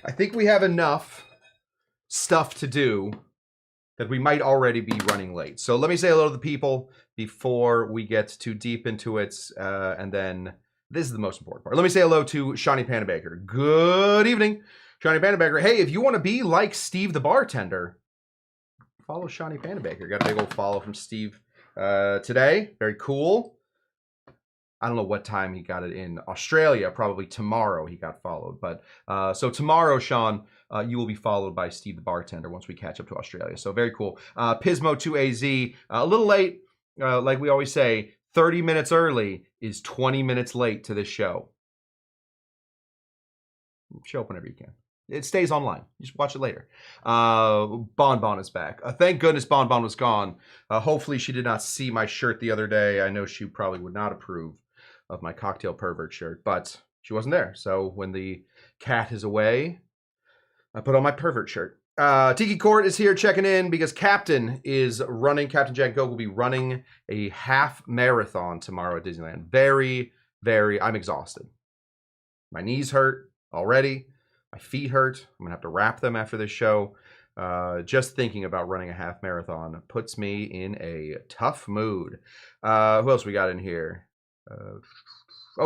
I think we have enough stuff to do that we might already be running late. So let me say hello to the people before we get too deep into it. And then this is the most important part. Let me say hello to Shawnee Panabaker. Good evening, Shawnee Panabaker. Hey, if you want to be like Steve the bartender, follow Shawnee Panabaker. Got a big old follow from Steve today. Very cool. I don't know what time he got it in Australia. Probably tomorrow he got followed. But so tomorrow, Sean, you will be followed by Steve the bartender once we catch up to Australia. So very cool. Pismo2AZ, a little late. Like we always say, 30 minutes early is 20 minutes late to this show. Show up whenever you can. It stays online. You just watch it later. Bon is back. Thank goodness Bon was gone. Hopefully she did not see my shirt the other day. I know she probably would not approve of my cocktail pervert shirt, but she wasn't there. So when the cat is away, I put on my pervert shirt. Tiki Court is here checking in because Captain Jack Go will be running a half marathon tomorrow at Disneyland. I'm exhausted. My knees hurt already. My feet hurt. I'm gonna have to wrap them after this show. Just thinking about running a half marathon puts me in a tough mood. Who else we got in here?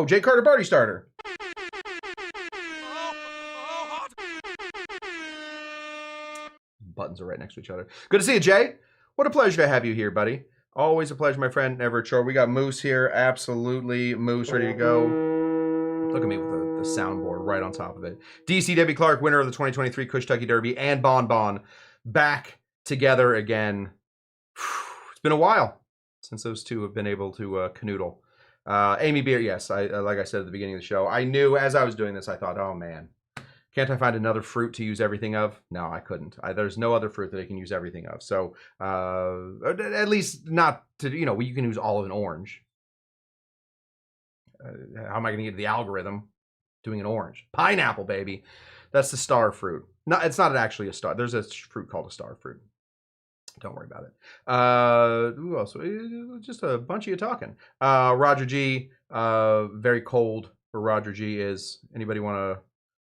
Jay Carter Party Starter. Buttons are right next to each other. Good to see you, Jay. What a pleasure to have you here, buddy. Always a pleasure, my friend. Never a chore. We got Moose here. Absolutely. Moose ready to go. Look at me with the soundboard right on top of it. DC Debbie Clark, winner of the 2023 Cush Tucky Derby, and Bon back together again. It's been a while since those two have been able to canoodle. Amie Beer, yes, like I said at the beginning of the show, I knew as I was doing this, I thought, oh man, can't I find another fruit to use everything of? No, I couldn't. There's no other fruit that I can use everything of. So at least not to, you can use all of an orange. How am I going to get the algorithm doing an orange? Pineapple, baby. That's the star fruit. No, it's not actually a star. There's a fruit called a star fruit. Don't worry about it. Who else? Just a bunch of you talking. Roger G. Very cold for Roger G is. Anybody want to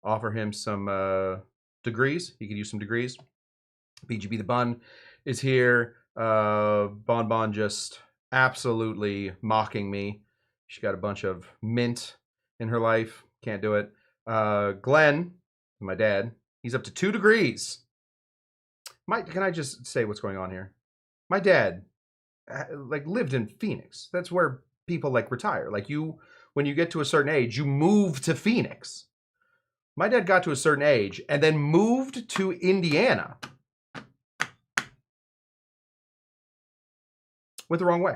offer him some degrees? He could use some degrees. BGB the Bun is here. Bon just absolutely mocking me. She got a bunch of mint in her life. Can't do it. Glenn, my dad, he's up to 2 degrees. Can I just say what's going on here? My dad, lived in Phoenix. That's where people retire. When you get to a certain age, you move to Phoenix. My dad got to a certain age and then moved to Indiana. Went the wrong way.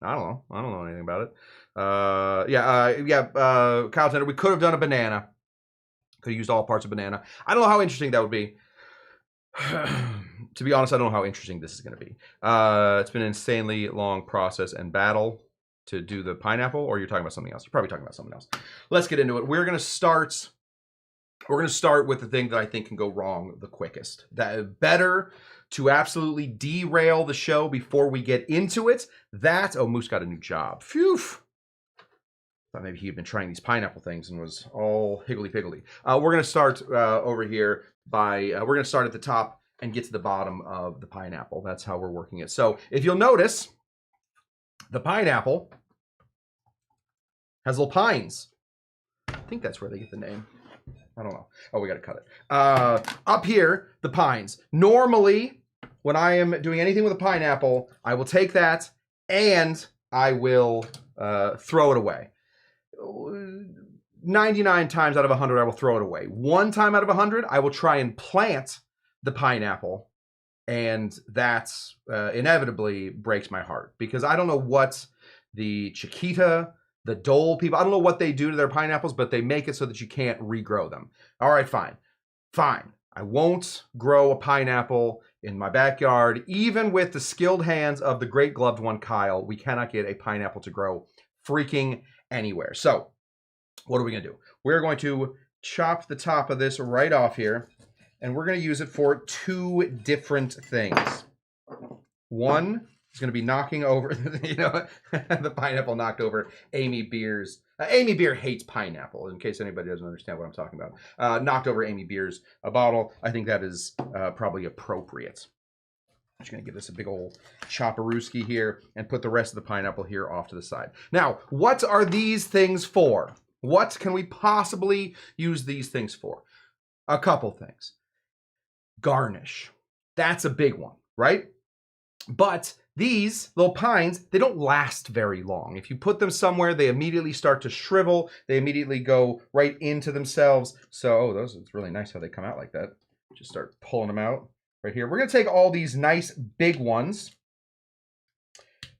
I don't know anything about it. Kyle Tender, we could have done a banana. Could have used all parts of banana. I don't know how interesting that would be. To be honest, I don't know how interesting this is going to be. It's been an insanely long process and battle to do the pineapple, or you're talking about something else. You're probably talking about something else. Let's get into it. We're going to start with the thing that I think can go wrong the quickest. That better to absolutely derail the show before we get into it. Moose got a new job. Phew. Thought maybe he had been trying these pineapple things and was all higgledy-piggledy. We're going to start over here by, we're going to start at the top and get to the bottom of the pineapple. That's how we're working it. So if you'll notice, the pineapple has little pines. I think that's where they get the name. I don't know. Oh, we got to cut it. Up here, the pines. Normally, when I am doing anything with a pineapple, I will take that and I will throw it away. 99 times out of 100, I will throw it away. 1 time out of 100, I will try and plant the pineapple, and that inevitably breaks my heart because I don't know what the Chiquita, the Dole people, I don't know what they do to their pineapples, but they make it so that you can't regrow them. All right, fine. I won't grow a pineapple in my backyard. Even with the skilled hands of the great gloved one, Kyle, we cannot get a pineapple to grow freaking anywhere. So what are we going to do? We're going to chop the top of this right off here, and we're going to use it for 2 different things. One is going to be knocking over, the pineapple knocked over Amie Beer's Amie Beer hates pineapple, in case anybody doesn't understand what I'm talking about. Knocked over Amie Beer's bottle. I think that is probably appropriate. I'm just going to give this a big old chopperooski here and put the rest of the pineapple here off to the side. Now, what are these things for? What can we possibly use these things for? A couple things. Garnish. That's a big one, right? But these little pines, they don't last very long. If you put them somewhere, they immediately start to shrivel. They immediately go right into themselves. So, it's really nice how they come out like that. Just start pulling them out right here. We're going to take all these nice big ones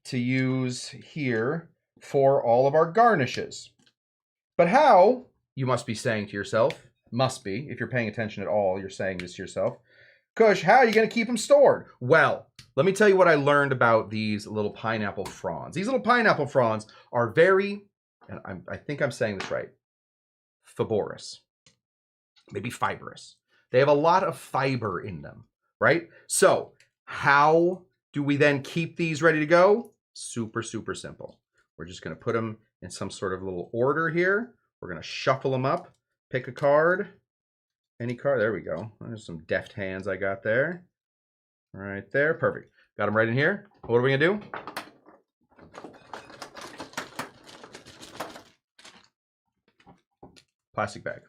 to use here for all of our garnishes. But how, you must be saying to yourself, must be, if you're paying attention at all, you're saying this to yourself, Cush, how are you going to keep them stored? Well, let me tell you what I learned about these little pineapple fronds. These little pineapple fronds are very, and I think I'm saying this right, fibrous, maybe fibrous. They have a lot of fiber in them, right? So how do we then keep these ready to go? Super, super simple. We're just going to put them in some sort of little order here. We're going to shuffle them up, pick a card. Any card, there we go. There's some deft hands I got there. Right there, perfect. Got them right in here. What are we gonna do? Plastic bag.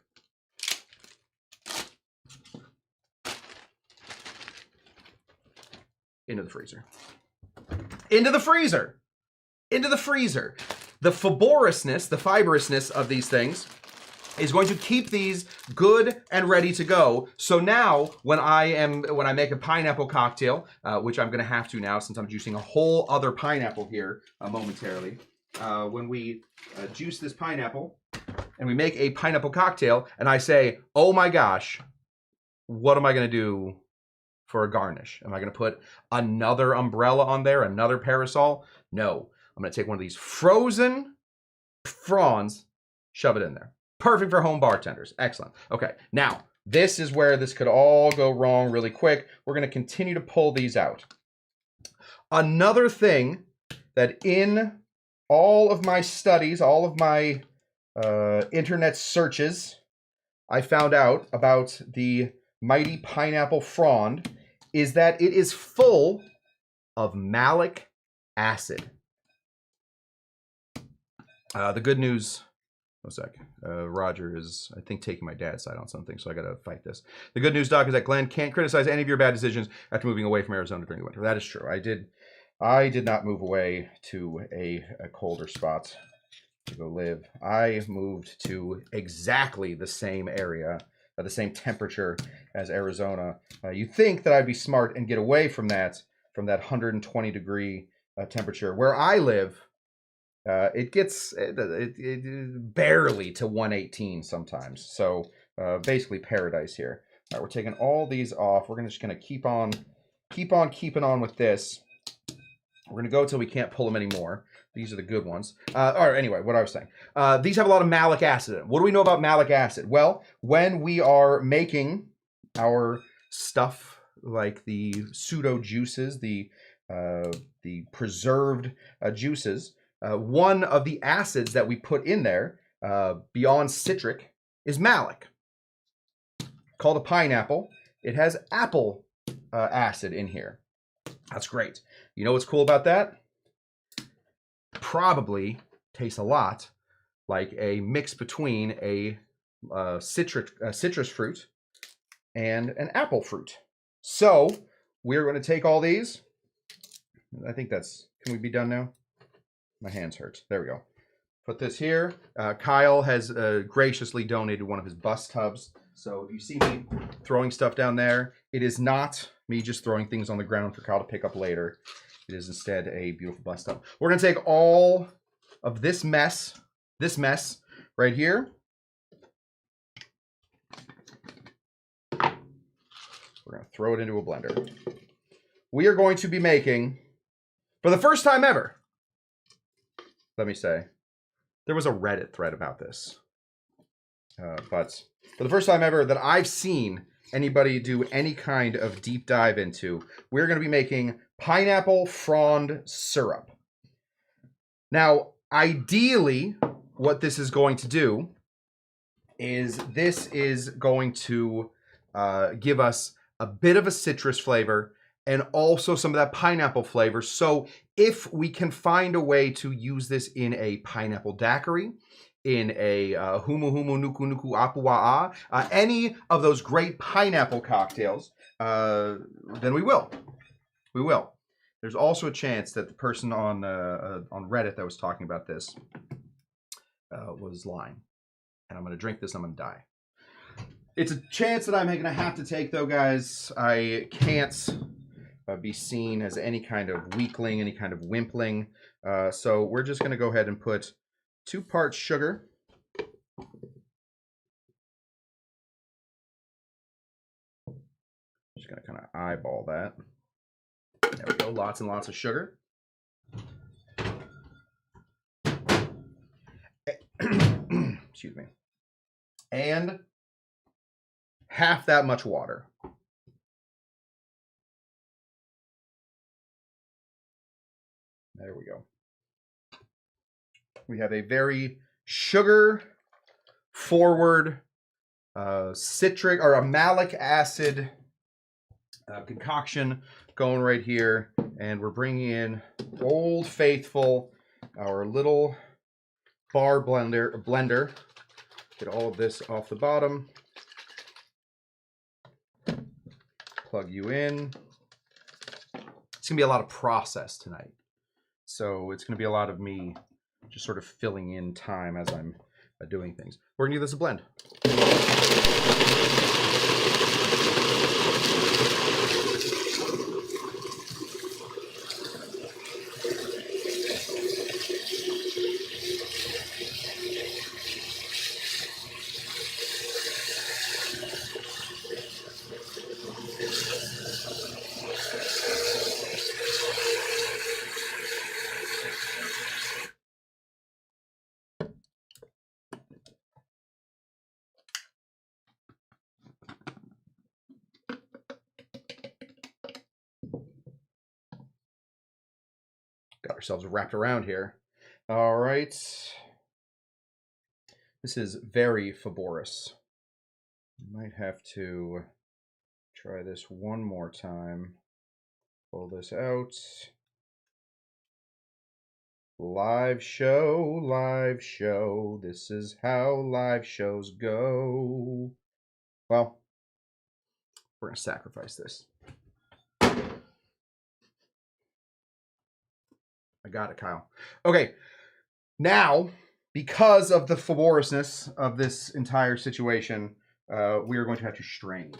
Into the freezer. Into the freezer. Into the freezer. The fibrousness of these things is going to keep these good and ready to go. So now when I make a pineapple cocktail, which I'm gonna have to now since I'm juicing a whole other pineapple here momentarily. When we juice this pineapple and we make a pineapple cocktail and I say, oh my gosh, what am I gonna do for a garnish? Am I gonna put another umbrella on there, another parasol? No, I'm gonna take one of these frozen fronds, shove it in there. Perfect for home bartenders. Excellent. Okay, now this is where this could all go wrong really quick. We're going to continue to pull these out. Another thing that in all of my studies, all of my internet searches, I found out about the mighty pineapple frond is that it is full of malic acid. The good news... One sec. Roger is, I think, taking my dad's side on something, so I got to fight this. The good news, Doc, is that Glenn can't criticize any of your bad decisions after moving away from Arizona during the winter. That is true. I did not move away to a colder spot to go live. I moved to exactly the same area, the same temperature as Arizona. You'd think that I'd be smart and get away from that 120-degree temperature. Where I live, it gets barely to 118 sometimes. So basically paradise here. All right, we're taking all these off. We're just going to keep on keeping on with this. We're going to go until we can't pull them anymore. These are the good ones. All right, anyway, what I was saying. These have a lot of malic acid in them. What do we know about malic acid? Well, when we are making our stuff like the pseudo juices, the preserved juices, one of the acids that we put in there, beyond citric, is malic. Called a pineapple. It has apple acid in here. That's great. You know what's cool about that? Probably tastes a lot like a mix between a citrus fruit and an apple fruit. So we're going to take all these. I think that's, can we be done now? My hands hurt. There we go. Put this here. Kyle has graciously donated one of his bus tubs. So if you see me throwing stuff down there, it is not me just throwing things on the ground for Kyle to pick up later. It is instead a beautiful bus tub. We're going to take all of this mess right here. We're going to throw it into a blender. We are going to be making, for the first time ever, let me say, there was a Reddit thread about this. But for the first time ever that I've seen anybody do any kind of deep dive into, we're going to be making pineapple frond syrup. Now, ideally, what this is going to do is this is going to give us a bit of a citrus flavor and also some of that pineapple flavor. So if we can find a way to use this in a pineapple daiquiri, in a humu humu nuku nuku apua'a, any of those great pineapple cocktails, then we will. We will. There's also a chance that the person on Reddit that was talking about this was lying. And I'm going to drink this, I'm going to die. It's a chance that I'm going to have to take, though, guys. I can't be seen as any kind of weakling, any kind of wimpling. So we're just going to go ahead and put 2 parts sugar. Just going to kind of eyeball that. There we go, lots and lots of sugar. Excuse me. And half that much water. There we go. We have a very sugar forward citric or a malic acid concoction going right here, and we're bringing in Old Faithful, our little bar blender. Get all of this off the bottom. Plug you in. It's gonna be a lot of process tonight, so it's gonna be a lot of me just sort of filling in time as I'm doing things. We're gonna give this a blend. Got ourselves wrapped around here. All right. This is very fibrous. Might have to try this one more time. Pull this out. Live show, live show. This is how live shows go. Well, we're going to sacrifice this. I got it, Kyle. Okay, now, because of the fibrousness of this entire situation, we are going to have to strain.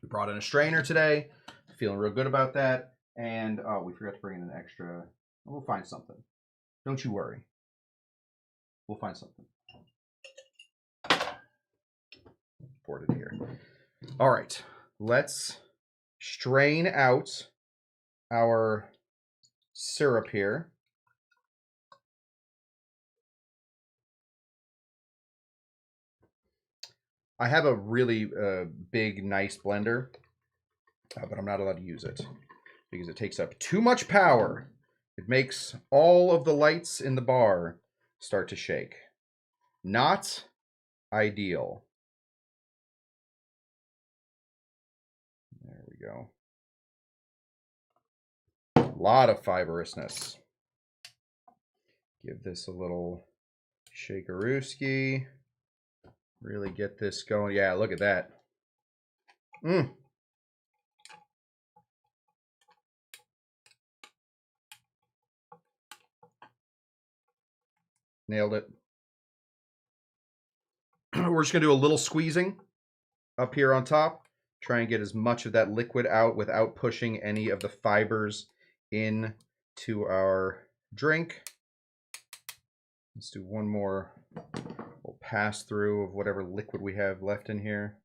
We brought in a strainer today. Feeling real good about that. And we forgot to bring in an extra. We'll find something. Don't you worry. We'll find something. Poured it here. All right, let's strain out our syrup here. I have a really big, nice blender, but I'm not allowed to use it because it takes up too much power. It makes all of the lights in the bar start to shake. Not ideal. There we go. A lot of fibrousness. Give this a little shakerooski. Really get this going. Yeah, look at that. Nailed it. We're just going to do a little squeezing up here on top. Try and get as much of that liquid out without pushing any of the fibers into our drink. Let's do one more. We'll pass through of whatever liquid we have left in here.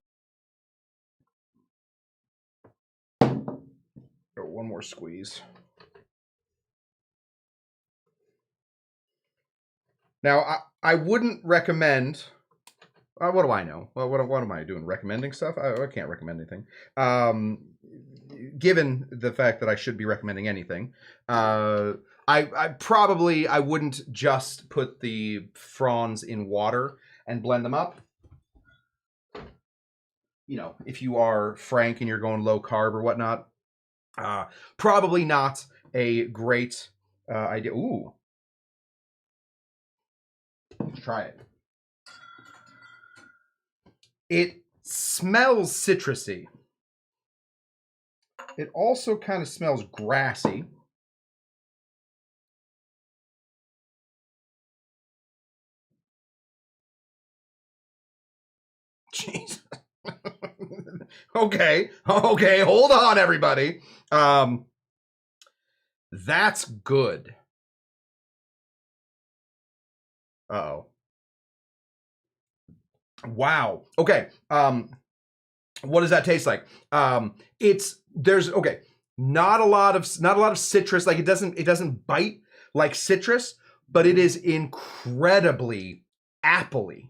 Go one more squeeze. Now, I wouldn't recommend. What do I know? Well, what am I doing? Recommending stuff? I can't recommend anything. Given the fact that I should be recommending anything, I wouldn't just put the fronds in water and blend them up. You know, if you are frank and you're going low carb or whatnot, probably not a great idea. Ooh, let's try it. It smells citrusy. It also kind of smells grassy. Jeez. Okay, hold on, everybody. That's good. Uh-oh. Wow. Okay. What does that taste like? Not a lot of citrus. Like it doesn't bite like citrus, but it is incredibly appley.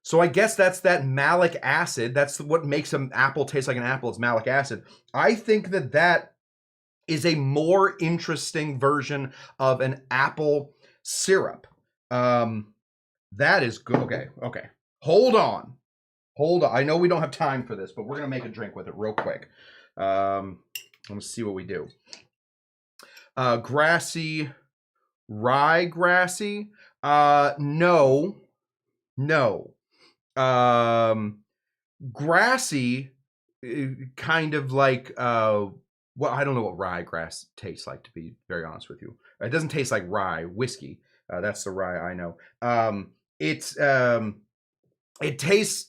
So I guess that's that malic acid. That's what makes an apple taste like an apple. It's malic acid. I think that is a more interesting version of an apple syrup. That is good. Okay. Hold on. I know we don't have time for this, but we're gonna make a drink with it real quick. Let's see what we do. Grassy, rye grassy. No. Grassy, kind of like well, I don't know what rye grass tastes like, to be very honest with you. It doesn't taste like rye whiskey. That's the rye I know. It tastes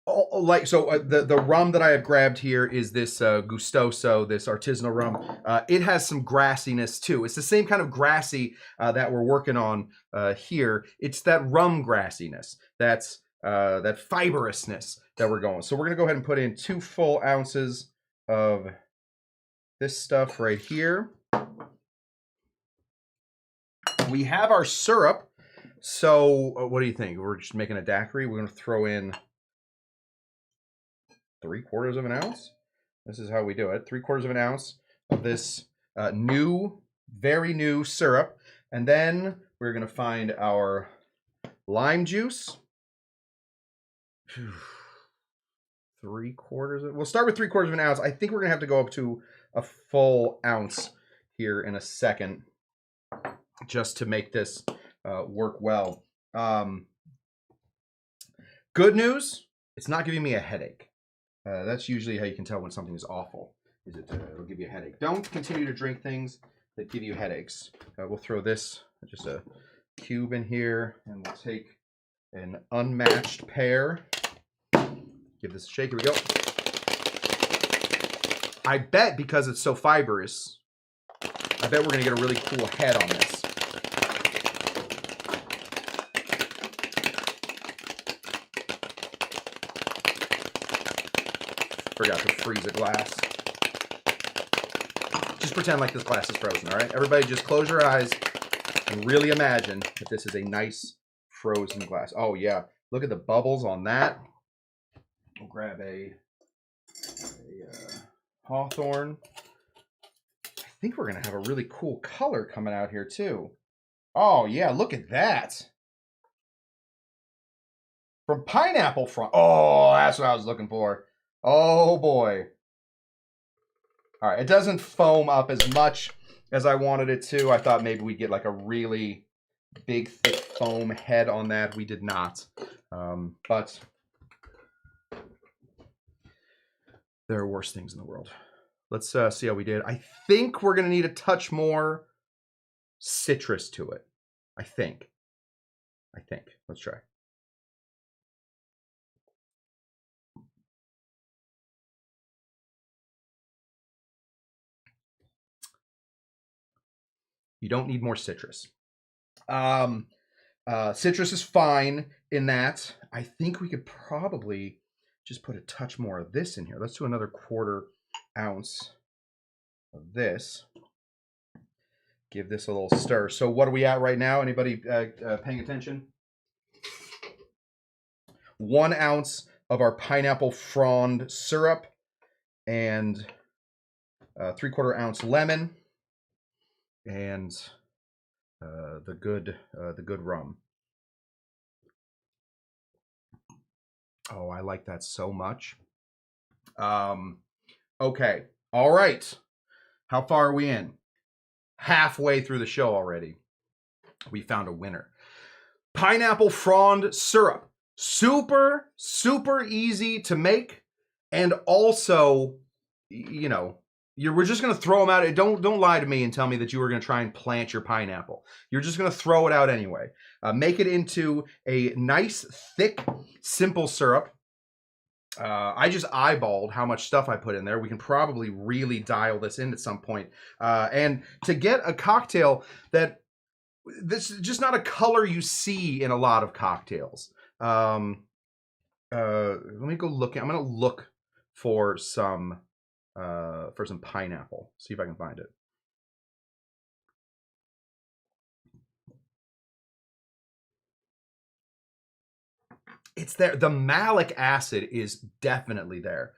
like, so the rum that I have grabbed here is this Gustoso, this artisanal rum. It has some grassiness too. It's the same kind of grassy that we're working on here. It's that rum grassiness. That's that fibrousness that we're going. So we're gonna go ahead and put in 2 full ounces of this stuff right here. We have our syrup. So what do you think? We're just making a daiquiri. We're gonna throw in 3/4 of an ounce. This is how we do it. 3/4 of an ounce of this very new syrup. And then we're gonna find our lime juice. 3/4. We'll start with 3/4 of an ounce. I think we're gonna have to go up to a full ounce here in a second, just to make this work well. Good news, it's not giving me a headache. That's usually how you can tell when something is awful. It'll give you a headache. Don't continue to drink things that give you headaches. We'll throw this, just a cube in here, and we'll take an unmatched pear. Give this a shake. Here we go. I bet because it's so fibrous, I bet we're going to get a really cool head on this. Forgot to freeze a glass. Just pretend like this glass is frozen, all right? Everybody just close your eyes and really imagine that this is a nice frozen glass. Oh, yeah. Look at the bubbles on that. We'll grab a Hawthorne. I think we're going to have a really cool color coming out here, too. Oh, yeah. Look at that. From pineapple front. Oh, that's what I was looking for. Oh, boy. All right. It doesn't foam up as much as I wanted it to. I thought maybe we'd get like a really big, thick foam head on that. We did not. But there are worse things in the world. Let's see how we did. I think we're going to need a touch more citrus to it. I think. Let's try. You don't need more citrus. Citrus is fine in that. I think we could probably just put a touch more of this in here. Let's do another 1/4 ounce of this. Give this a little stir. So what are we at right now? Anybody paying attention? 1 ounce of our pineapple frond syrup and 3/4 ounce lemon. and the good rum. Oh, I like that so much. Okay. All right. How far are we in? Halfway through the show already. We found a winner. Pineapple frond syrup. Super, super easy to make. And also, you know, we're just going to throw them out. Don't lie to me and tell me that you were going to try and plant your pineapple. You're just going to throw it out anyway. Make it into a nice, thick, simple syrup. I just eyeballed how much stuff I put in there. We can probably really dial this in at some point. And to get a cocktail that, this is just not a color you see in a lot of cocktails. Let me go look. I'm going to look for some pineapple. See if I can find it. It's there. The malic acid is definitely there.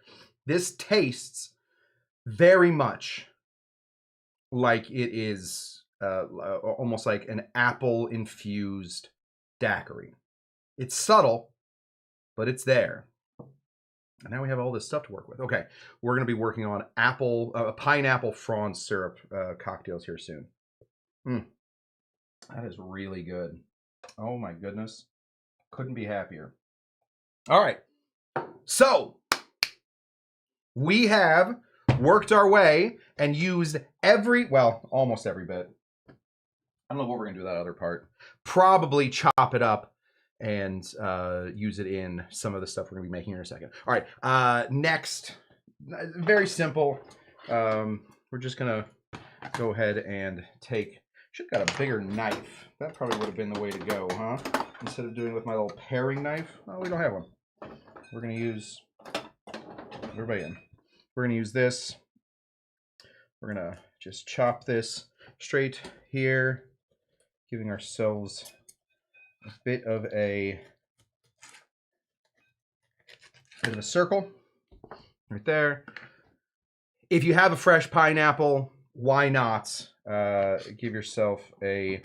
This tastes very much like it is almost like an apple infused daiquiri. It's subtle, but it's there. And now we have all this stuff to work with. Okay, we're going to be working on pineapple frond syrup cocktails here soon. That is really good. Oh my goodness. Couldn't be happier. All right. So we have worked our way and used almost every bit. I don't know what we're going to do with that other part. Probably chop it up and use it in some of the stuff we're going to be making in a second. All right. Next, very simple. We're just going to go ahead and should have got a bigger knife. That probably would have been the way to go, huh? Instead of doing it with my little paring knife. Oh, we don't have one. We're going to use, everybody in. We're going to use this. We're going to just chop this straight here, giving ourselves a bit of a circle right there. If you have a fresh pineapple, why not give yourself a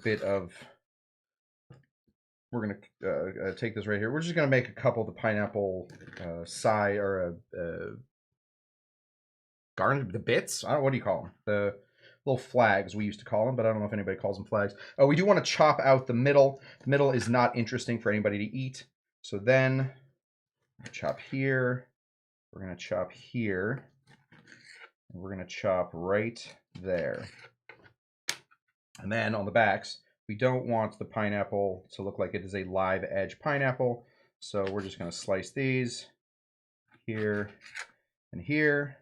bit of, we're going to take this right here. We're just going to make a couple of the pineapple garnish, the bits. I don't know, what do you call them? The little flags we used to call them, but I don't know if anybody calls them flags. We do want to chop out the middle. The middle is not interesting for anybody to eat. So then chop here. We're going to chop here. And we're going to chop right there. And then on the backs, we don't want the pineapple to look like it is a live edge pineapple. So we're just going to slice these here and here.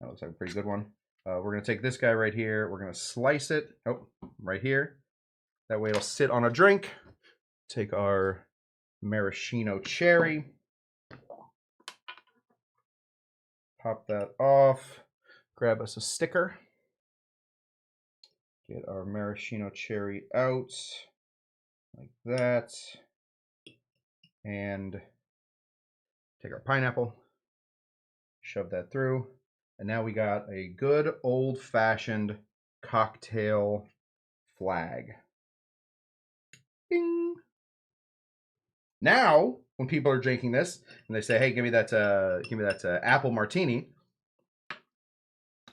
That looks like a pretty good one. We're going to take this guy right here. We're going to slice it. Oh, right here. That way it'll sit on a drink. Take our maraschino cherry. Pop that off. Grab us a sticker. Get our maraschino cherry out like that. And take our pineapple. Shove that through. And now we got a good old-fashioned cocktail flag. Bing! Now, when people are drinking this and they say, "Hey, give me that apple martini,"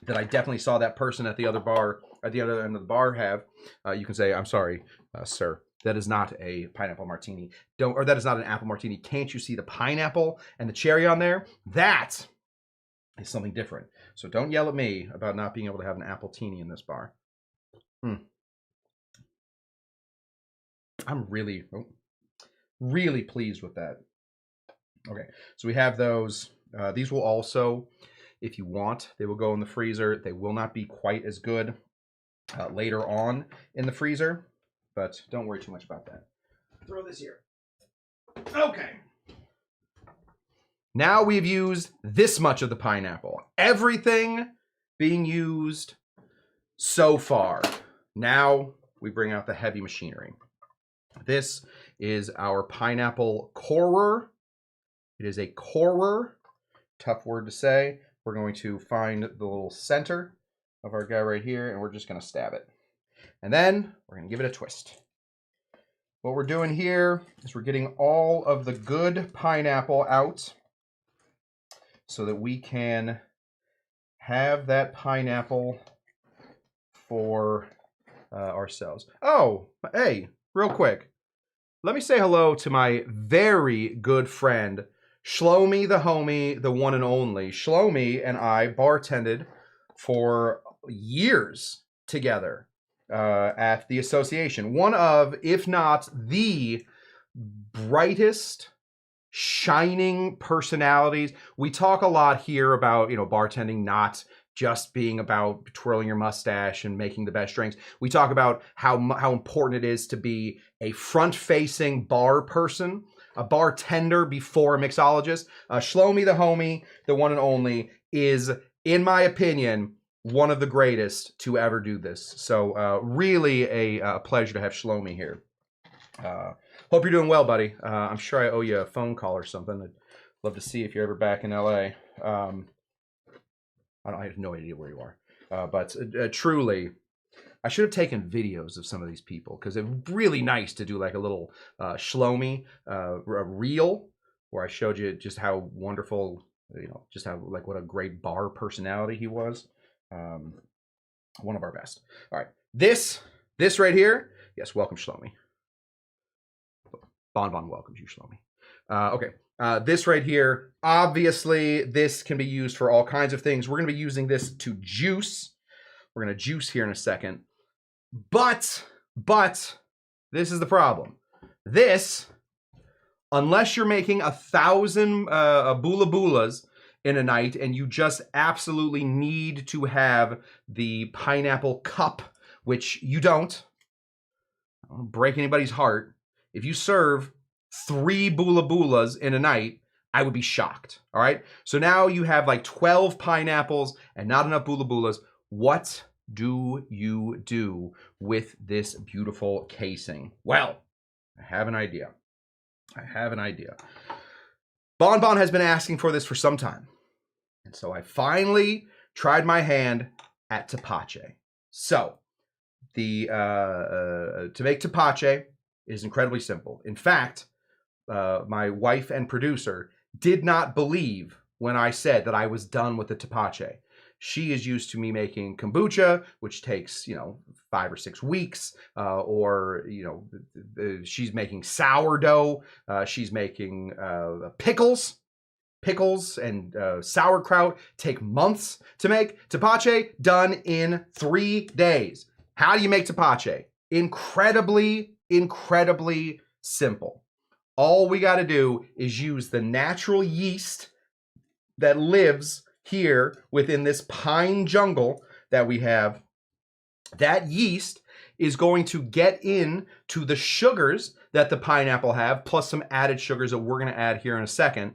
that I definitely saw that person at the other bar, at the other end of the bar have, you can say, "I'm sorry, sir, that is not a pineapple martini. That is not an apple martini. Can't you see the pineapple and the cherry on there? That is something different. So don't yell at me about not being able to have an apple teeny in this bar." I'm really pleased with that. Okay, so we have those. These will also, if you want, they will go in the freezer. They will not be quite as good later on in the freezer, but don't worry too much about that. Throw this here. Okay. Now we've used this much of the pineapple. Everything being used so far. Now we bring out the heavy machinery. This is our pineapple corer. It is a corer. Tough word to say. We're going to find the little center of our guy right here, and we're just going to stab it. And then we're going to give it a twist. What we're doing here is we're getting all of the good pineapple out so that we can have that pineapple for ourselves. Oh, hey, real quick. Let me say hello to my very good friend, Shlomi the homie, the one and only. Shlomi and I bartended for years together at the association. One of, if not the brightest, shining personalities. We talk a lot here about, bartending not just being about twirling your mustache and making the best drinks. We talk about how important it is to be a front-facing bar person, a bartender before a mixologist. Shlomi the homie, the one and only, is, in my opinion, one of the greatest to ever do this. So really a pleasure to have Shlomi here. Hope you're doing well, buddy. I'm sure I owe you a phone call or something. I'd love to see if you're ever back in LA. I have no idea where you are. But truly, I should have taken videos of some of these people because it's really nice to do like a little Shlomi reel where I showed you just how wonderful, just how like what a great bar personality he was. One of our best. All right, this right here. Yes, welcome Shlomi. Bon welcomes you, Shlomi. Okay. This right here, obviously, this can be used for all kinds of things. We're going to be using this to juice. We're going to juice here in a second. But, this is the problem. This, unless you're making 1,000 bula bulas in a night and you just absolutely need to have the pineapple cup, which you don't. I don't want to break anybody's heart. If you serve 3 bula bulas in a night, I would be shocked. All right. So now you have like 12 pineapples and not enough bula bulas. What do you do with this beautiful casing? Well, I have an idea. Bon has been asking for this for some time. And so I finally tried my hand at tepache. So to make tepache is incredibly simple. In fact, my wife and producer did not believe when I said that I was done with the tepache. She is used to me making kombucha, which takes, 5 or 6 weeks, or, she's making sourdough. She's making pickles and sauerkraut take months to make. Tepache done in 3 days. How do you make tepache? Incredibly simple. All we got to do is use the natural yeast that lives here within this pine jungle that we have. That yeast is going to get into the sugars that the pineapple have, plus some added sugars that we're going to add here in a second.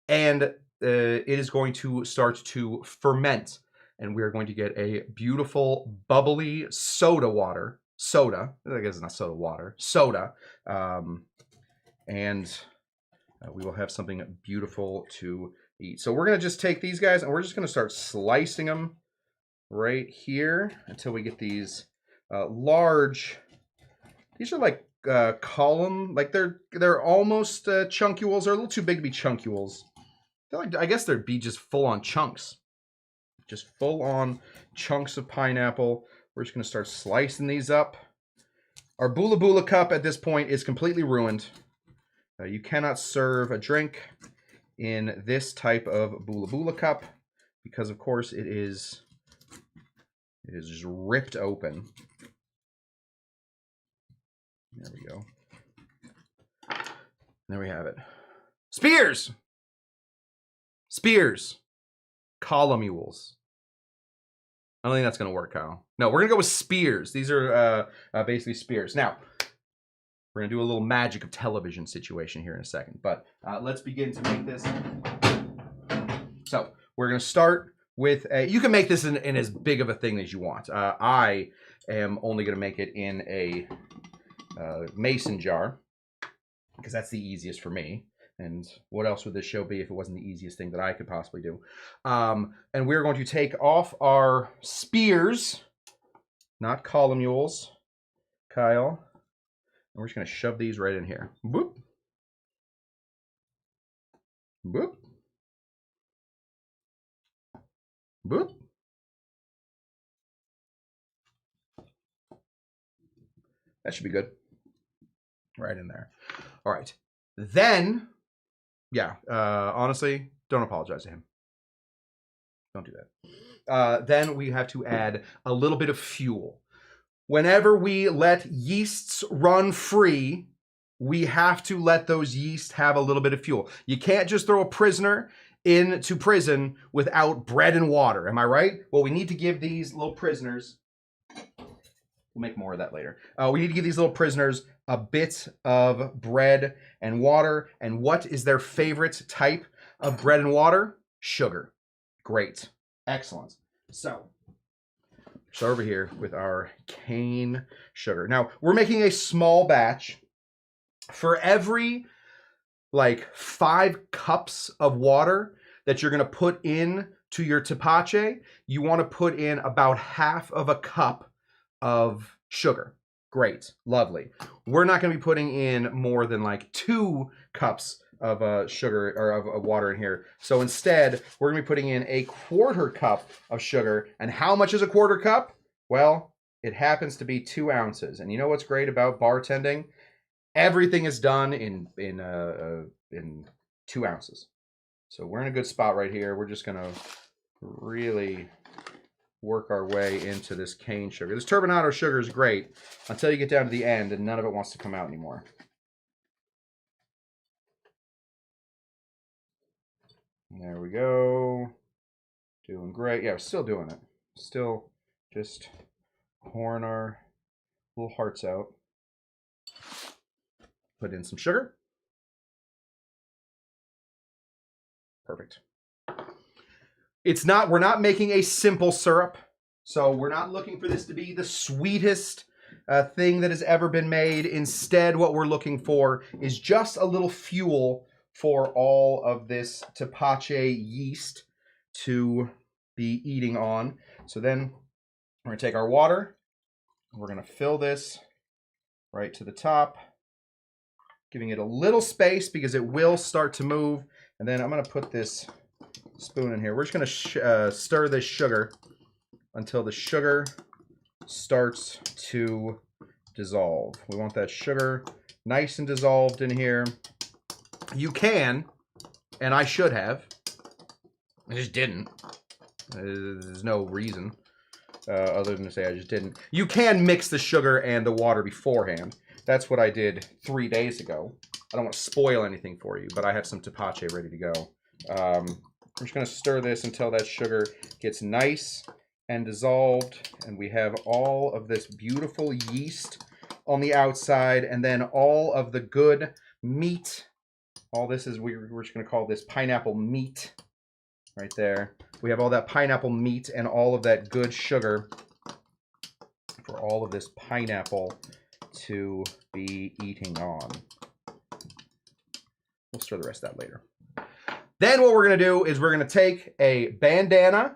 And it is going to start to ferment. And we're going to get a beautiful, bubbly soda. I guess it's not soda water. Soda. And we will have something beautiful to eat. So we're going to just take these guys and we're just going to start slicing them right here until we get these large. These are like column, like they're almost chunkules. They're a little too big to be chunkules. I guess they'd be just full on chunks. Just full on chunks of pineapple. We're just going to start slicing these up. Our bula bula cup at this point is completely ruined. You cannot serve a drink in this type of bula bula cup because, of course, it is just ripped open. There we go. There we have it. Spears. Columules. I don't think that's going to work, Kyle. No, we're going to go with spears. These are basically spears. Now, we're going to do a little magic of television situation here in a second. But let's begin to make this. So we're going to start with you can make this in as big of a thing as you want. I am only going to make it in a mason jar because that's the easiest for me. And what else would this show be if it wasn't the easiest thing that I could possibly do? And we're going to take off our spears, not columules, Kyle. And we're just going to shove these right in here. Boop. Boop. Boop. That should be good. Right in there. All right. Then, yeah, honestly, don't apologize to him. Don't do that. Then we have to add a little bit of fuel. Whenever we let yeasts run free, we have to let those yeast have a little bit of fuel. You can't just throw a prisoner into prison without bread and water. Am I right? Well, we need to give these little prisoners, we'll make more of that later. We need to give these little prisoners a bit of bread and water. And what is their favorite type of bread and water? Sugar. Great. Excellent. So over here with our cane sugar. Now, we're making a small batch. For every like 5 cups of water that you're going to put in to your tepache, you want to put in about half of a cup of sugar. Great. Lovely. We're not going to be putting in more than like 2 cups of sugar or of water in here. So instead, we're going to be putting in a 1/4 cup of sugar. And how much is a 1/4 cup? Well, it happens to be 2 ounces. And you know what's great about bartending? Everything is done in 2 ounces. So we're in a good spot right here. We're just going to really work our way into this cane sugar. This turbinado sugar is great until you get down to the end and none of it wants to come out anymore. There we go. Doing great. Yeah, we're still doing it. Still just pouring our little hearts out. Put in some sugar. Perfect. We're not making a simple syrup. So we're not looking for this to be the sweetest thing that has ever been made. Instead, what we're looking for is just a little fuel for all of this tepache yeast to be eating on. So then we're going to take our water. We're going to fill this right to the top, giving it a little space because it will start to move. And then I'm going to put this spoon in here. We're just going to stir this sugar until the sugar starts to dissolve. We want that sugar nice and dissolved in here. You can, and I should have, I just didn't. There's no reason other than to say I just didn't. You can mix the sugar and the water beforehand. That's what I did 3 days ago. I don't want to spoil anything for you, but I have some tepache ready to go. I'm just going to stir this until that sugar gets nice and dissolved, and we have all of this beautiful yeast on the outside, and then all of the good meat. All this is, we're just going to call this pineapple meat right there. We have all that pineapple meat and all of that good sugar for all of this pineapple to be eating on. We'll stir the rest of that later. Then what we're going to do is we're going to take a bandana.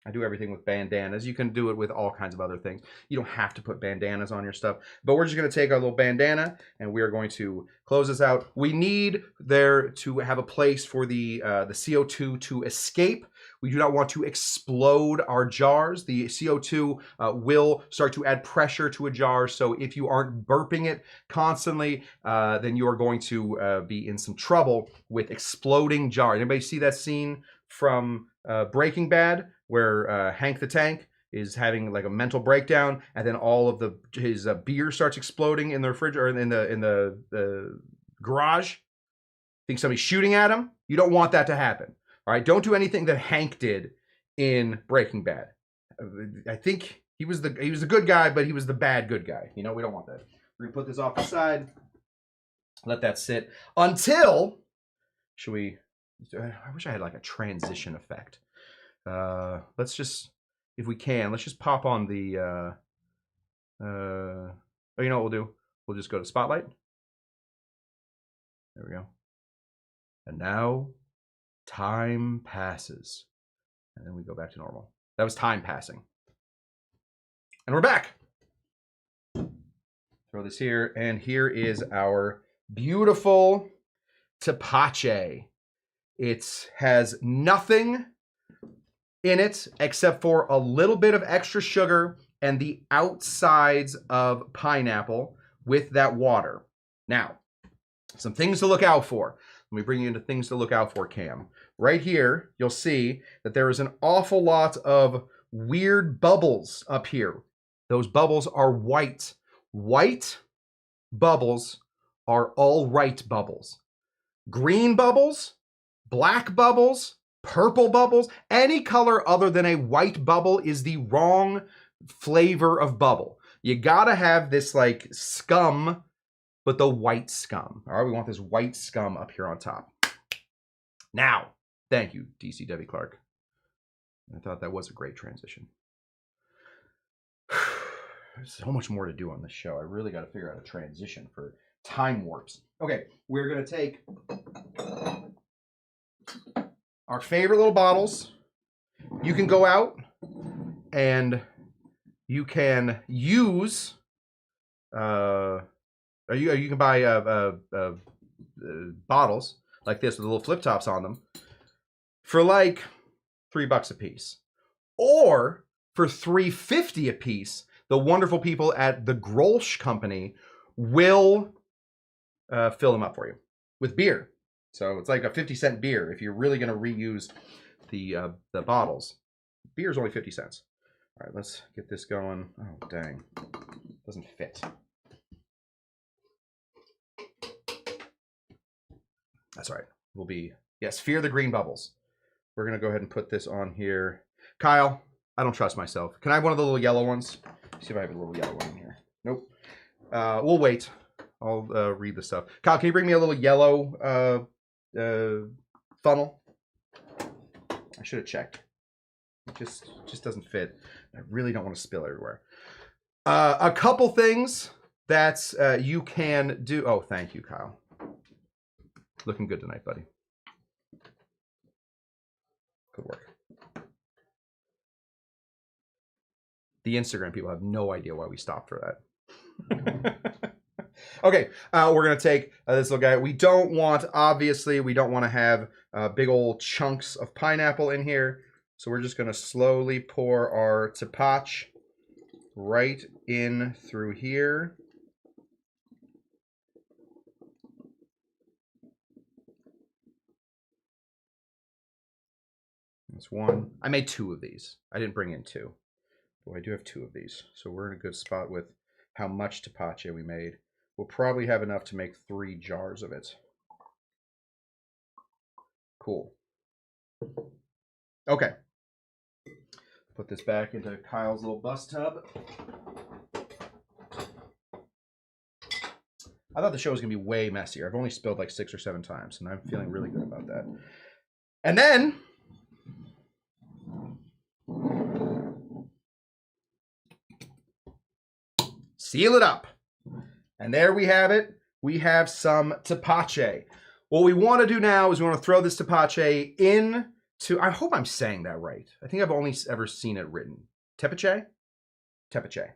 I do everything with bandanas. You can do it with all kinds of other things. You don't have to put bandanas on your stuff. But we're just going to take our little bandana and we are going to close this out. We need there to have a place for the CO2 to escape. We do not want to explode our jars. The CO2 will start to add pressure to a jar. So if you aren't burping it constantly, then you are going to be in some trouble with exploding jars. Anybody see that scene from Breaking Bad where Hank the Tank is having like a mental breakdown, and then all of his beer starts exploding in the refrigerator, or in the garage? Think somebody's shooting at him? You don't want that to happen. All right, don't do anything that Hank did in Breaking Bad. I think he was the good guy, but he was the bad good guy. You know, we don't want that. We're gonna put this off the side, let that sit until. Should we? I wish I had like a transition effect. Let's just, if we can, let's just pop on the. Oh, you know what we'll do? We'll just go to Spotlight. There we go. And now, time passes. And then we go back to normal. That was time passing. And we're back. Throw this here. And here is our beautiful tepache. It has nothing in it except for a little bit of extra sugar and the outsides of pineapple with that water. Now, some things to look out for. Let me bring you into things to look out for, Cam. Right here, you'll see that there is an awful lot of weird bubbles up here. Those bubbles are white. White bubbles are all right bubbles. Green bubbles, black bubbles, purple bubbles, any color other than a white bubble is the wrong flavor of bubble. You gotta have this like scum, but the white scum. All right, we want this white scum up here on top. Now, thank you, DC Debbie Clark. I thought that was a great transition. There's so much more to do on this show. I really got to figure out a transition for time warps. Okay, we're going to take our favorite little bottles. You can go out and you can use, you can buy bottles like this with little flip tops on them for like $3 a piece. Or for $3.50 a piece, the wonderful people at the Grolsch Company will fill them up for you with beer. So it's like a 50-cent beer if you're really going to reuse the bottles. Beer is only 50 cents. All right, let's get this going. Oh, dang. Doesn't fit. That's all right. We'll be, yes, fear the green bubbles. We're going to go ahead and put this on here. Kyle, I don't trust myself. Can I have one of the little yellow ones? See if I have a little yellow one in here. Nope. We'll wait. I'll read the stuff. Kyle, can you bring me a little yellow funnel? I should have checked. It just doesn't fit. I really don't want to spill everywhere. A couple things that you can do. Oh, thank you, Kyle. Looking good tonight, buddy. Good work. The Instagram people have no idea why we stopped for that. Okay, we're going to take this little guy. We don't want to have big old chunks of pineapple in here. So we're just going to slowly pour our tepache right in through here. That's one. I made 2 of these. I didn't bring in 2. But I do have 2 of these. So we're in a good spot with how much tepache we made. We'll probably have enough to make 3 jars of it. Cool. Okay. Put this back into Kyle's little bus tub. I thought the show was going to be way messier. I've only spilled like 6 or 7 times, and I'm feeling really good about that. And then seal it up. And there we have it. We have some tepache. What we want to do now is we want to throw this tepache into, I hope I'm saying that right. I think I've only ever seen it written. Tepache? Tepache.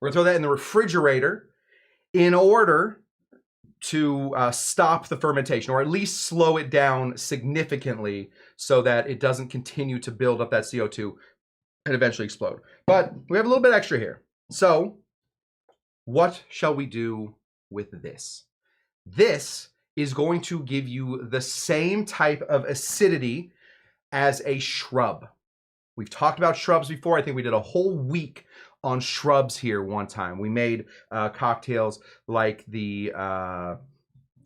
We're going to throw that in the refrigerator in order to stop the fermentation, or at least slow it down significantly so that it doesn't continue to build up that CO2 and eventually explode. But we have a little bit extra here. So what shall we do with this? This is going to give you the same type of acidity as a shrub. We've talked about shrubs before. I think we did a whole week on shrubs here one time. We made cocktails like the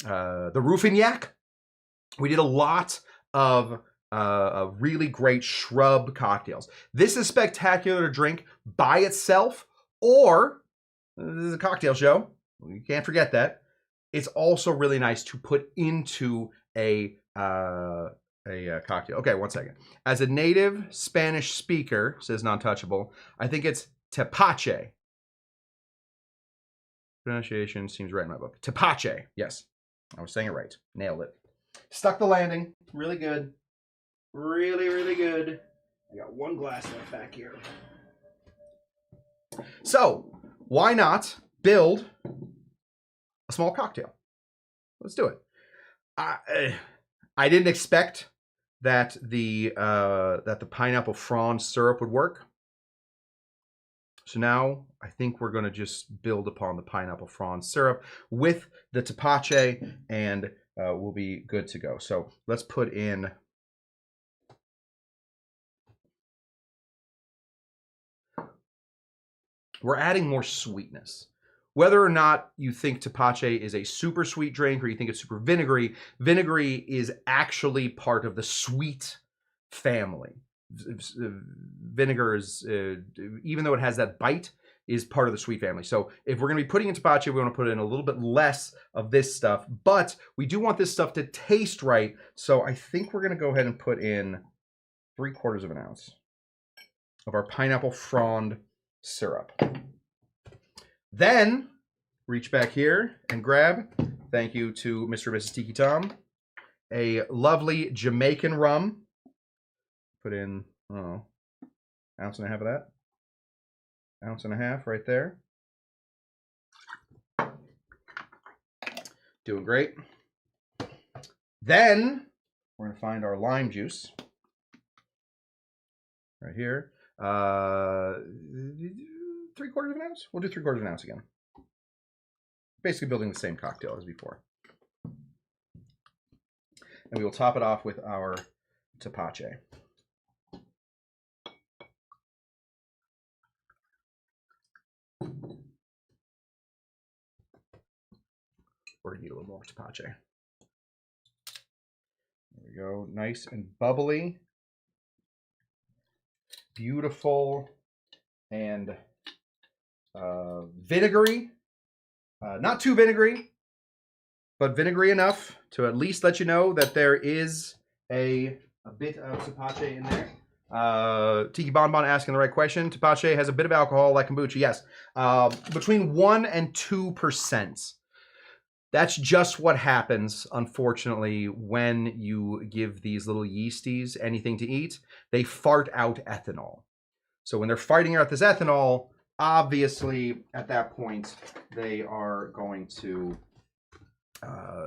Ruffignac. We did a lot of really great shrub cocktails. This is spectacular to drink by itself, or this is a cocktail show. You can't forget that. It's also really nice to put into a cocktail. Okay, one second. As a native Spanish speaker, says Non-Touchable, I think it's tepache. Pronunciation seems right in my book. Tepache. Yes, I was saying it right. Nailed it. Stuck the landing. Really good. Really, really good. I got one glass left back here. So, why not build a small cocktail? Let's do it. I didn't expect that the pineapple frond syrup would work. So now I think we're going to just build upon the pineapple frond syrup with the tepache, and we'll be good to go. So let's put in we're adding more sweetness. Whether or not you think tepache is a super sweet drink or you think it's super vinegary, vinegary is actually part of the sweet family. Vinegar is, even though it has that bite, is part of the sweet family. So if we're going to be putting in tepache, we want to put in a little bit less of this stuff, but we do want this stuff to taste right. So I think we're going to go ahead and put in 3/4 of an ounce of our pineapple frond syrup. Then reach back here and grab, thank you to Mr. and Mrs. Tiki Tom, a lovely Jamaican rum. Put in, ounce and a half of that. Ounce and a half right there. Doing great. Then we're going to find our lime juice right here. 3/4 of an ounce? We'll do 3/4 of an ounce again. Basically building the same cocktail as before. And we will top it off with our tepache. We're going to need a little more tepache. There we go. Nice and bubbly. Beautiful and vinegary. Not too vinegary, but vinegary enough to at least let you know that there is a bit of tepache in there. Tiki Bonbon asking the right question. Tepache has a bit of alcohol like kombucha. Yes. Between 1% and 2%. That's just what happens, unfortunately, when you give these little yeasties anything to eat. They fart out ethanol. So when they're fighting out this ethanol, obviously at that point, they are going to,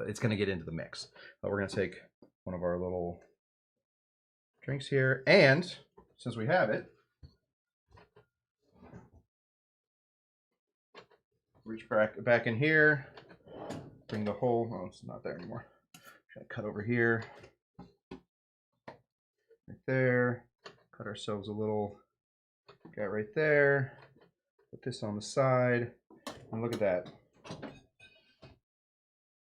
it's going to get into the mix. But we're going to take one of our little drinks here. And since we have it, reach back in here. Bring the whole, oh, it's not there anymore. Gotta cut over here. Right there. Cut ourselves a little, got right there. Put this on the side. And look at that.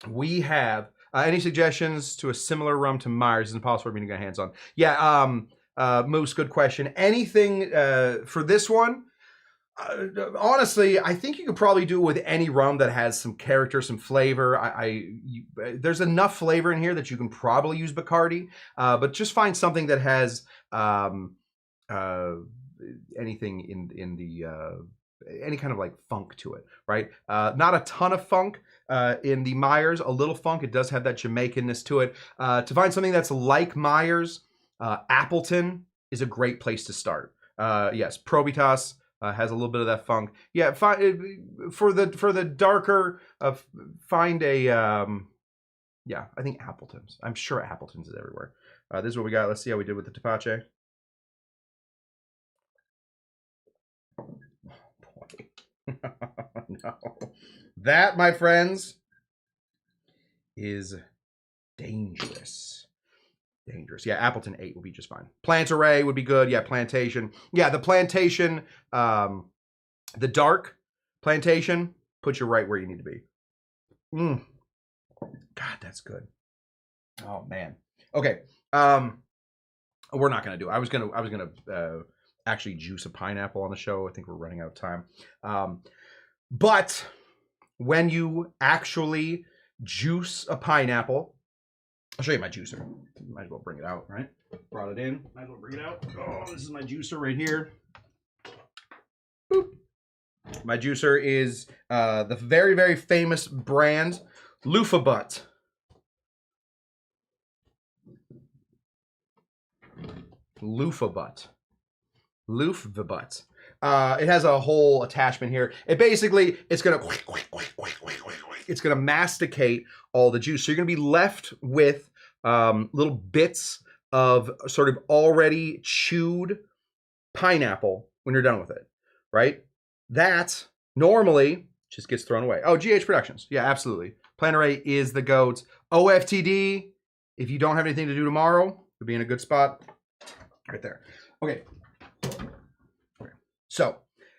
We have, any suggestions to a similar rum to Myers? It's impossible for me to get hands on. Yeah, Moose, good question. Anything for this one? Honestly, I think you could probably do it with any rum that has some character, some flavor. There's enough flavor in here that you can probably use Bacardi, but just find something that has anything in the any kind of like funk to it, right? Not a ton of funk in the Myers, a little funk. It does have that Jamaicanness to it. To find something that's like Myers, Appleton is a great place to start. Yes, Probitas. Has a little bit of that funk. Yeah, for the darker, find a yeah. I think Appleton's. I'm sure Appleton's is everywhere. This is what we got. Let's see how we did with the tepache. Oh, boy. No, that, my friends, is dangerous. Dangerous. Yeah, Appleton 8 will be just fine. Plantaray would be good. Yeah, Plantation. Yeah, the Plantation, the dark Plantation puts you right where you need to be. God, that's good. Oh man. Okay. We're not gonna do it. I was gonna actually juice a pineapple on the show. I think we're running out of time. But when you actually juice a pineapple, I'll show you my juicer. Might as well bring it out, right? Brought it in. Might as well bring it out. Oh, this is my juicer right here. Boop. My juicer is the very, very famous brand Loofah Butt. Loofah butt. Loofah butt. It has a whole attachment here. It basically, it's gonna masticate all the juice. So you're gonna be left with little bits of sort of already chewed pineapple when you're done with it, right? That normally just gets thrown away. Oh, GH Productions. Yeah, absolutely. Plan Array is the GOAT. OFTD, if you don't have anything to do tomorrow, you'll be in a good spot right there. Okay. So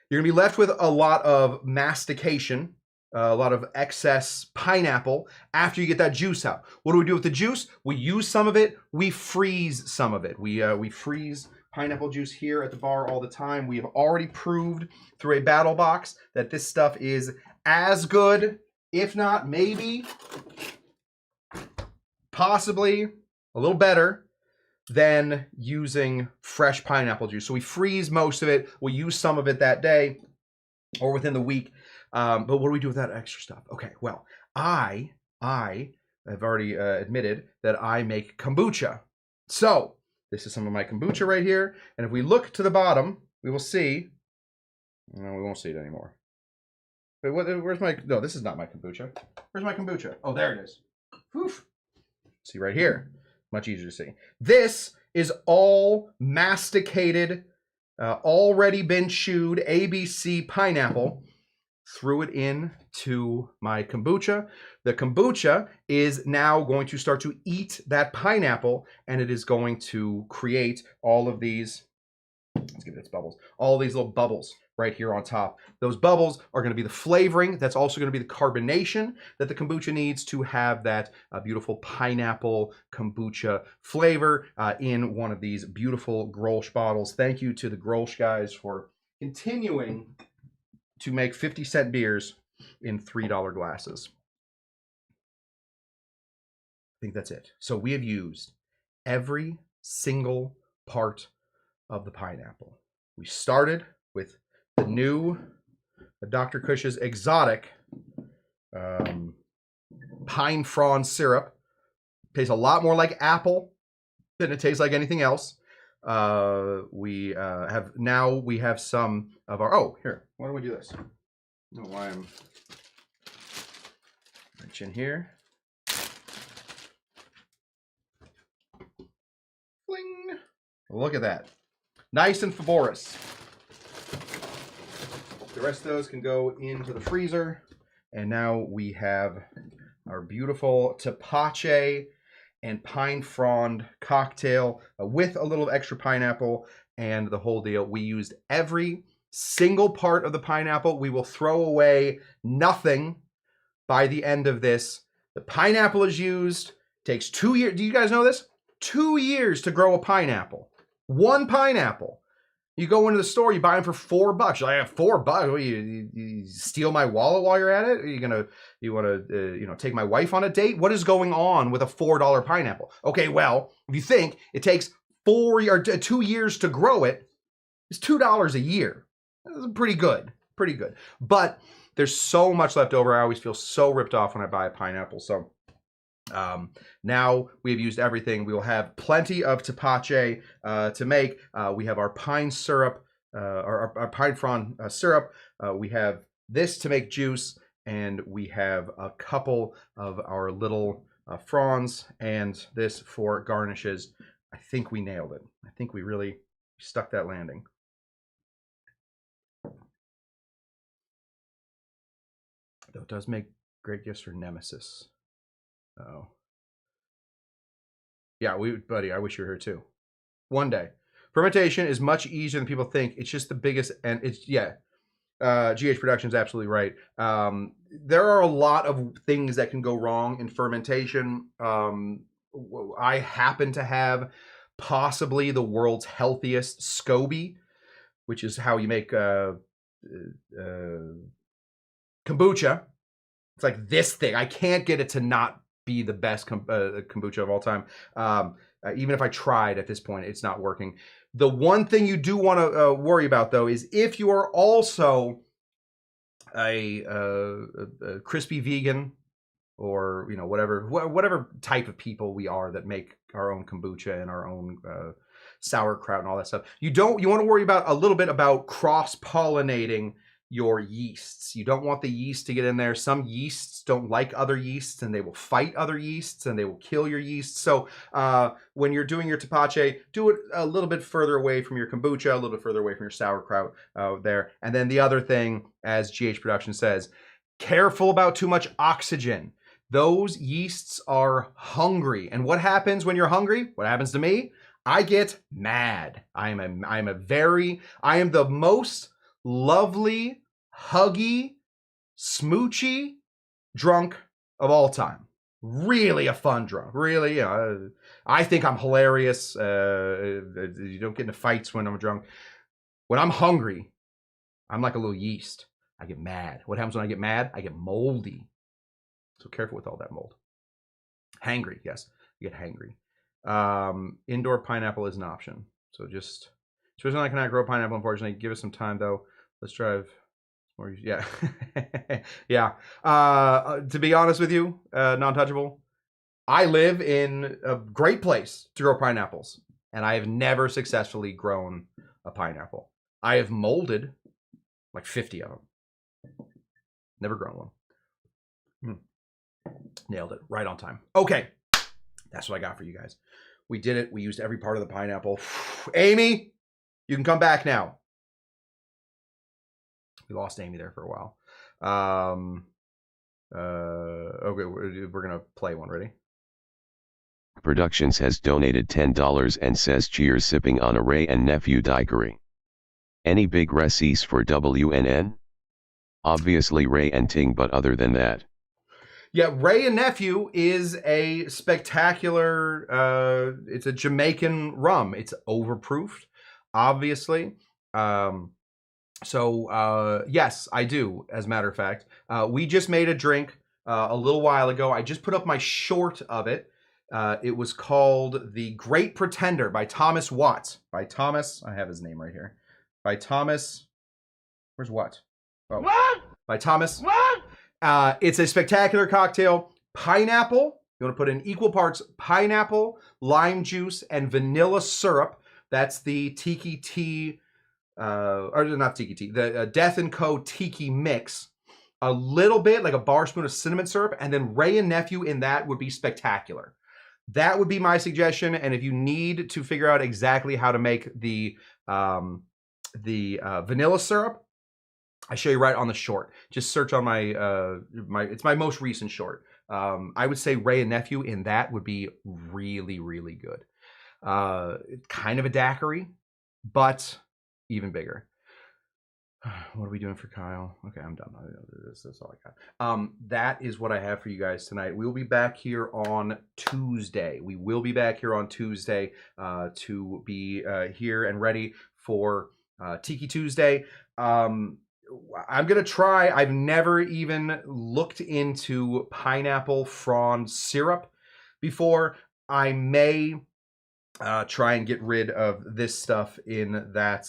you're gonna be left with a lot of mastication, a lot of excess pineapple after you get that juice out. What do we do with the juice? We use some of it, we freeze some of it. We freeze pineapple juice here at the bar all the time. We have already proved through a battle box that this stuff is as good, if not maybe, possibly a little better than using fresh pineapple juice. So we freeze most of it. We use some of it that day or within the week. But what do we do with that extra stuff? Okay, well, I have already admitted that I make kombucha. So this is some of my kombucha right here. And if we look to the bottom, we will see, no, we won't see it anymore. Wait, where's my, no, this is not my kombucha. Where's my kombucha? Oh, there it is. Oof. See right here. Much easier to see. This is all masticated, already been chewed ABC pineapple. Threw it into my kombucha. The kombucha is now going to start to eat that pineapple, and it is going to create all of these, let's give it its bubbles, all these little bubbles right here on top. Those bubbles are going to be the flavoring. That's also going to be the carbonation that the kombucha needs to have that beautiful pineapple kombucha flavor in one of these beautiful Grolsch bottles. Thank you to the Grolsch guys for continuing to make 50-cent beers in $3 glasses. I think that's it. So we have used every single part of the pineapple. We started with the new Dr. Cush's exotic pine frond syrup. Tastes a lot more like apple than it tastes like anything else. We have some of our, oh, here, why don't we do this? I don't know why I'm reaching here. Fling. Look at that. Nice and fibrous. The rest of those can go into the freezer. And now we have our beautiful tepache and pine frond cocktail with a little extra pineapple and the whole deal. We used every single part of the pineapple. We will throw away nothing by the end of this. The pineapple is used. Takes 2 years. Do you guys know this? 2 years to grow a pineapple. One pineapple. You go into the store, you buy them for $4. You're like, $4? You steal my wallet while you're at it? You want to take my wife on a date? What is going on with a $4 pineapple? Okay, well, if you think it takes 2 years to grow it, it's $2 a year. That's pretty good, pretty good. But there's so much left over. I always feel so ripped off when I buy a pineapple. So now we have used everything. We will have plenty of tepache to make. We have our pine syrup, our pine frond syrup. We have this to make juice, and we have a couple of our little fronds and this for garnishes. I think we nailed it. I think we really stuck that landing. Though it does make great gifts for Nemesis. Oh. Yeah, buddy, I wish you were here too. One day. Fermentation is much easier than people think. It's just the biggest, and it's, yeah. GH Productions absolutely right. There are a lot of things that can go wrong in fermentation. I happen to have possibly the world's healthiest SCOBY, which is how you make kombucha. It's like this thing. I can't get it to not be the best kombucha of all time. Even if I tried at this point, it's not working. The one thing you do want to worry about, though, is if you are also a crispy vegan, or whatever type of people we are that make our own kombucha and our own sauerkraut and all that stuff. You want to worry about a little bit about cross-pollinating your yeasts. You don't want the yeast to get in there. Some yeasts don't like other yeasts, and they will fight other yeasts, and they will kill your yeast. So when you're doing your tepache, do it a little bit further away from your kombucha, a little bit further away from your sauerkraut there. And then the other thing, as GH Production says, careful about too much oxygen. Those yeasts are hungry. And what happens when you're hungry? What happens to me? I get mad. I am the most lovely, huggy, smoochy drunk of all time. Really a fun drunk. Really, I think I'm hilarious. You don't get into fights when I'm drunk. When I'm hungry, I'm like a little yeast. I get mad. What happens when I get mad? I get moldy. So careful with all that mold. Hangry, yes. You get hangry. Indoor pineapple is an option. So just, especially when I cannot grow pineapple, unfortunately. Give us some time, though. Let's drive more. Yeah. Yeah. To be honest with you, non-touchable, I live in a great place to grow pineapples, and I have never successfully grown a pineapple. I have molded like 50 of them. Never grown one. Nailed it. Right on time. Okay. That's what I got for you guys. We did it. We used every part of the pineapple. Amie, you can come back now. We lost Amie there for a while. Okay, we're going to play one. Ready? Productions has donated $10 and says cheers sipping on a Ray and Nephew daiquiri. Any big recipes for WNN? Obviously Ray and Ting, but other than that. Yeah, Ray and Nephew is a spectacular, it's a Jamaican rum. It's overproofed, obviously. Yes, I do, as a matter of fact. We just made a drink a little while ago. I just put up my short of it. It was called The Great Pretender by Thomas Watt. By Thomas, I have his name right here. By Thomas, where's Watt? Oh, what? By Thomas. What? It's a spectacular cocktail. Pineapple, you want to put in equal parts pineapple, lime juice, and vanilla syrup. That's the Tiki tea, or not Tiki tea, the Death & Co. Tiki mix. A little bit, like a bar spoon of cinnamon syrup, and then Ray and Nephew in that would be spectacular. That would be my suggestion, and if you need to figure out exactly how to make the vanilla syrup, I show you right on the short. Just search on my it's my most recent short. I would say Ray and Nephew in that would be really, really good. Kind of a daiquiri, but even bigger. What are we doing for Kyle? Okay, I'm done. That's all I got. That is what I have for you guys tonight. We will be back here on Tuesday. We will be back here on Tuesday to be here and ready for Tiki Tuesday. I'm going to try. I've never even looked into pineapple frond syrup before. I may try and get rid of this stuff in that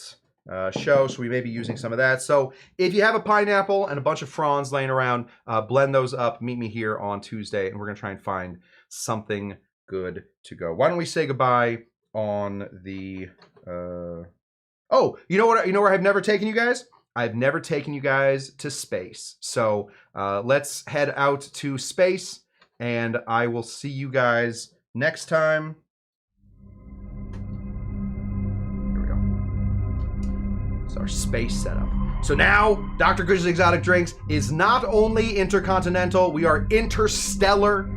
show, so we may be using some of that. So if you have a pineapple and a bunch of fronds laying around, blend those up. Meet me here on Tuesday, and we're going to try and find something good to go. Why don't we say goodbye on the... Oh, you know what? You know where I've never taken you guys? I've never taken you guys to space. So let's head out to space, and I will see you guys next time. Here we go. It's our space setup. So now, Dr. Cush's Exotic Drinks is not only intercontinental, we are interstellar.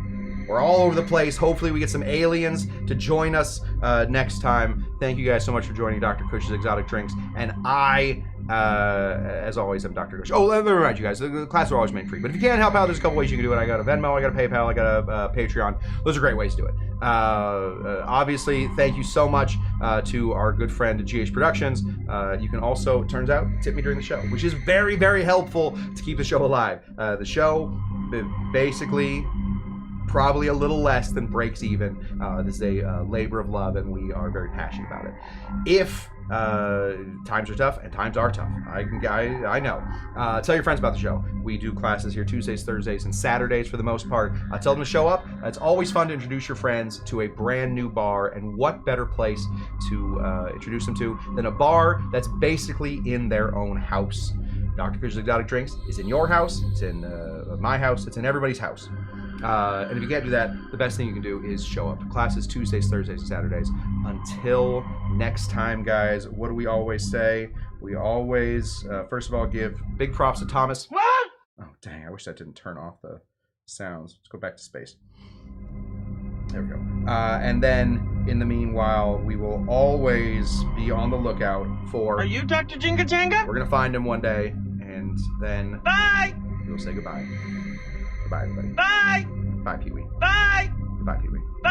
We're all over the place. Hopefully we get some aliens to join us next time. Thank you guys so much for joining Dr. Cush's Exotic Drinks. And I, as always, am Dr. Cush. Oh, let me remind you guys, the classes are always made free. But if you can't help out, there's a couple ways you can do it. I got a Venmo, I got a PayPal, I got a Patreon. Those are great ways to do it. Obviously, thank you so much to our good friend GH Productions. You can also, it turns out, tip me during the show, which is very, very helpful to keep the show alive. The show basically... probably a little less than breaks even. This is a labor of love, and we are very passionate about it. If Times are tough, and times are tough. I know. Tell your friends about the show. We do classes here Tuesdays, Thursdays, and Saturdays for the most part. Tell them to show up. It's always fun to introduce your friends to a brand new bar, and what better place to introduce them to than a bar that's basically in their own house. Dr. Cush's Exotic Drinks is in your house, it's in my house, it's in everybody's house. And if you can't do that, the best thing you can do is show up. Classes Tuesdays, Thursdays, and Saturdays. Until next time, guys, what do we always say? We always, first of all, give big props to Thomas. What? Oh, dang, I wish that didn't turn off the sounds. Let's go back to space. There we go. And then, in the meanwhile, we will always be on the lookout for... Are you Dr. Jinga Janga? We're going to find him one day, and then... Bye! We'll say goodbye. Goodbye, everybody. Bye! Bye, Pee-wee. Bye! Goodbye, Pee-wee. Bye!